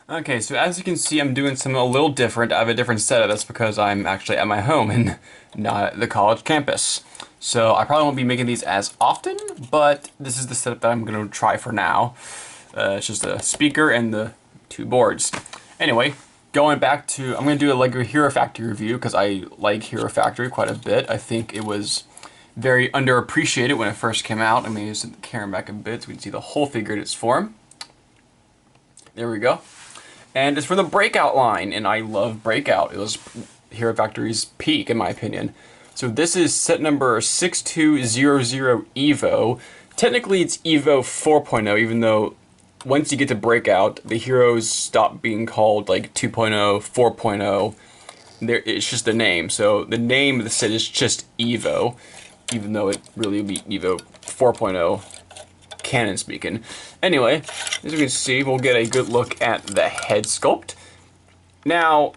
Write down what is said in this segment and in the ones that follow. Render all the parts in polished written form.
Okay, so as you can see, I'm doing something a little different. I have a different setup. That's because I'm actually at my home and not at the college campus. So I probably won't be making these as often, but this is the setup that I'm going to try for now. It's just a speaker and the two boards. Anyway, going back to, I'm going to do a Lego Hero Factory review because I like Hero Factory quite a bit. I think it was very underappreciated when it first came out. I mean, just set the camera back a bit so we can see the whole figure in its form. There we go. And it's for the Breakout line, and I love Breakout. It was Hero Factory's peak, in my opinion. So this is set number 6200 Evo. Technically, it's Evo 4.0, even though once you get to Breakout, the heroes stop being called like 2.0, 4.0. It's just the name. So the name of the set is just Evo, even though it really would be Evo 4.0. Canon speaking. Anyway, as you can see, we'll get a good look at the head sculpt. Now,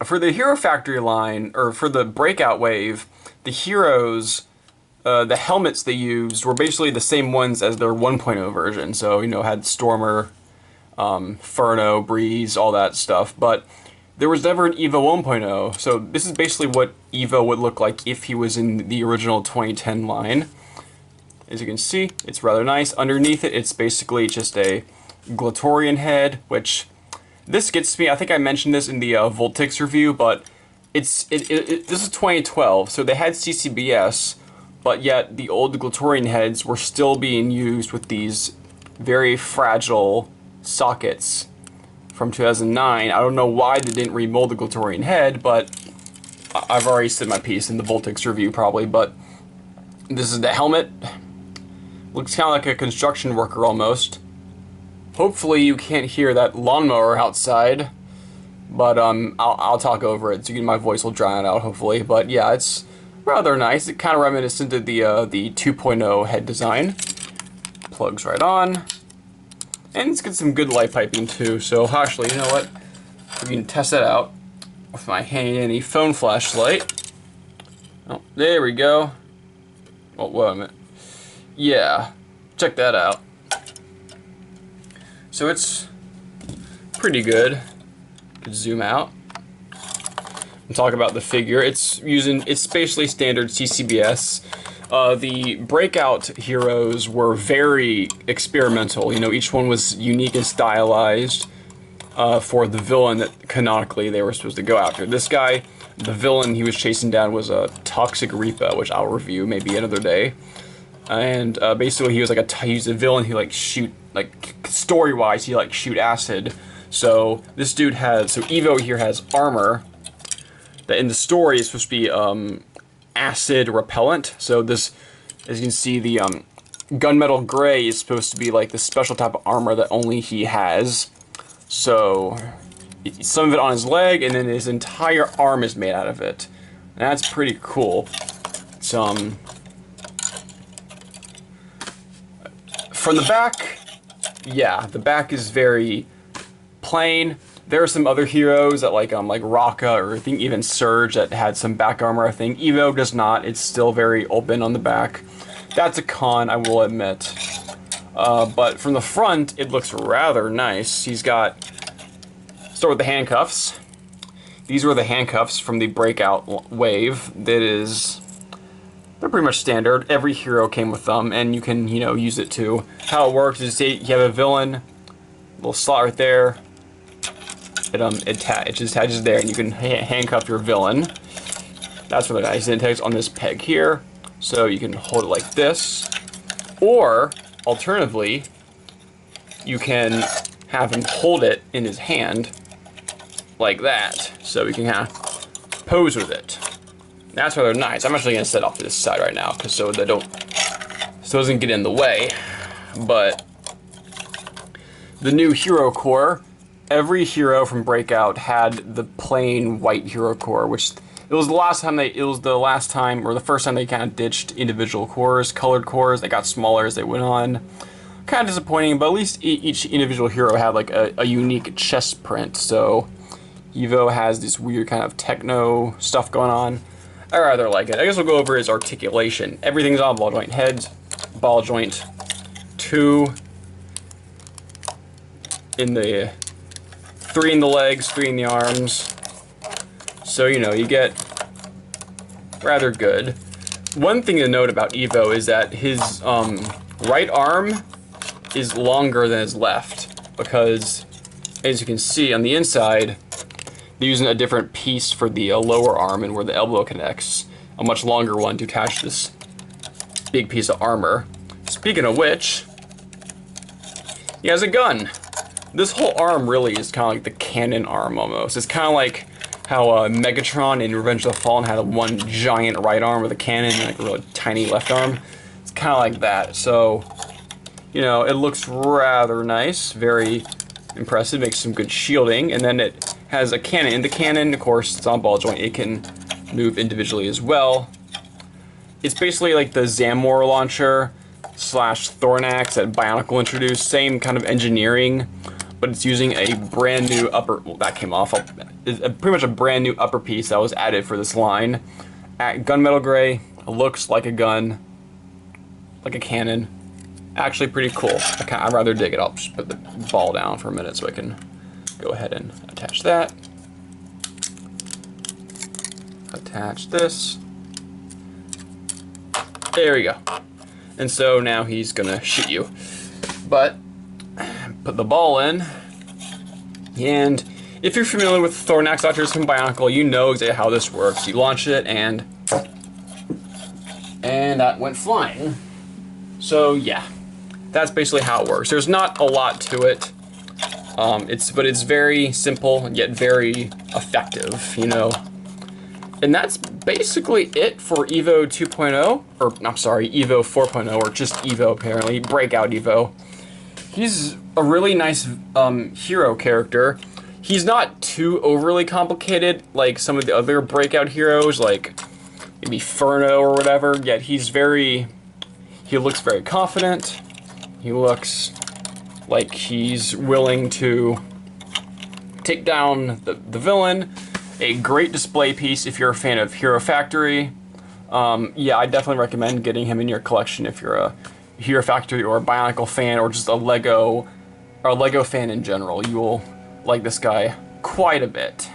for the Hero Factory line, or for the Breakout wave, the heroes, the helmets they used were basically the same ones as their 1.0 version. So, you know, had Stormer, Furno, Breeze, all that stuff. But there was never an Evo 1.0. So this is basically what Evo would look like if he was in the original 2010 line. As you can see, it's rather nice. Underneath it, it's basically just a Glatorian head, which this gets me. I think I mentioned this in the Voltix review, but this is 2012, so they had CCBS, but yet the old Glatorian heads were still being used with these very fragile sockets from 2009. I don't know why they didn't remold the Glatorian head, but I've already said my piece in the Voltix review probably, but this is the helmet. Looks kind of like a construction worker almost. Hopefully you can't hear that lawnmower outside, but I'll talk over it so my voice will drown it out hopefully. But yeah, it's rather nice. It kind of reminiscent of the 2.0 head design. Plugs right on, and it's got some good light piping too. So actually, you know what? We can test that out with my handy dandy phone flashlight. Oh, there we go. Oh, wait a minute. Yeah, check that out. So it's pretty good. Could zoom out and talk about the figure. It's basically standard CCBS. The Breakout heroes were very experimental. You know, each one was unique and stylized for the villain that canonically they were supposed to go after. This guy, the villain he was chasing down was a Toxic Reaper, which I'll review maybe another day. And basically he was like he's a villain who story-wise he shoot acid. So this dude so Evo here has armor that in the story is supposed to be acid repellent. So this, as you can see, the gunmetal gray is supposed to be like the special type of armor that only he has. So some of it on his leg, and then his entire arm is made out of it. And that's pretty cool. It's from the back, yeah, the back is very plain. There are some other heroes that like Raka, or I think even Surge, that had some back armor. I think Evo does not. It's still very open on the back. That's a con, I will admit. But from the front, it looks rather nice. He's got, start with the handcuffs. These were the handcuffs from the Breakout wave. They're pretty much standard. Every hero came with them, and you can, you know, use it too. How it works is you have a villain, little slot right there. It just attaches there, and you can handcuff your villain. That's really nice. And it attaches on this peg here, so you can hold it like this. Or, alternatively, you can have him hold it in his hand like that, so you can kind of pose with it. That's rather nice. I'm actually gonna set off to this side right now, so it doesn't get in the way. But the new hero core, every hero from Breakout had the plain white hero core, which it was the last time or the first time they kind of ditched individual cores, colored cores. They got smaller as they went on. Kind of disappointing, but at least each individual hero had like a unique chest print. So Evo has this weird kind of techno stuff going on. I rather like it. I guess we'll go over his articulation. Everything's on ball joint. Head, ball joint, 2 in the 3 in the legs, 3 in the arms. So, you know, you get rather good. One thing to note about Evo is that his right arm is longer than his left because, as you can see on the inside, they're using a different piece for the lower arm and where the elbow connects. A much longer one to attach this big piece of armor. Speaking of which, he has a gun. This whole arm really is kind of like the cannon arm almost. It's kind of like how Megatron in Revenge of the Fallen had one giant right arm with a cannon and like a really tiny left arm. It's kind of like that. So, you know, it looks rather nice, very impressive, makes some good shielding, and then it has a cannon. In the cannon, of course, it's on ball joint. It can move individually as well. It's basically like the Zamor launcher slash Thornax that Bionicle introduced. Same kind of engineering, but it's using a brand new upper, well, that came off. It's pretty much a brand new upper piece that was added for this line. At gunmetal gray, it looks like a gun, like a cannon. Actually pretty cool. I'd rather dig it. I'll just put the ball down for a minute so I can go ahead and attach that. Attach this. There we go. And so now he's gonna shoot you. But put the ball in, and if you're familiar with Thornax launchers from Bionicle, you know exactly how this works. You launch it, and that went flying. So yeah, that's basically how it works. There's not a lot to it. But it's very simple yet very effective, you know. And that's basically it for Evo 2.0, or I'm sorry, Evo 4.0, or just Evo apparently, Breakout Evo. He's a really nice hero character. He's not too overly complicated like some of the other Breakout heroes, like maybe Furno or whatever, yet he looks very confident. He looks like he's willing to take down the villain. A great display piece if you're a fan of Hero Factory. Yeah, I definitely recommend getting him in your collection if you're a Hero Factory or a Bionicle fan or just a Lego fan in general. You will like this guy quite a bit.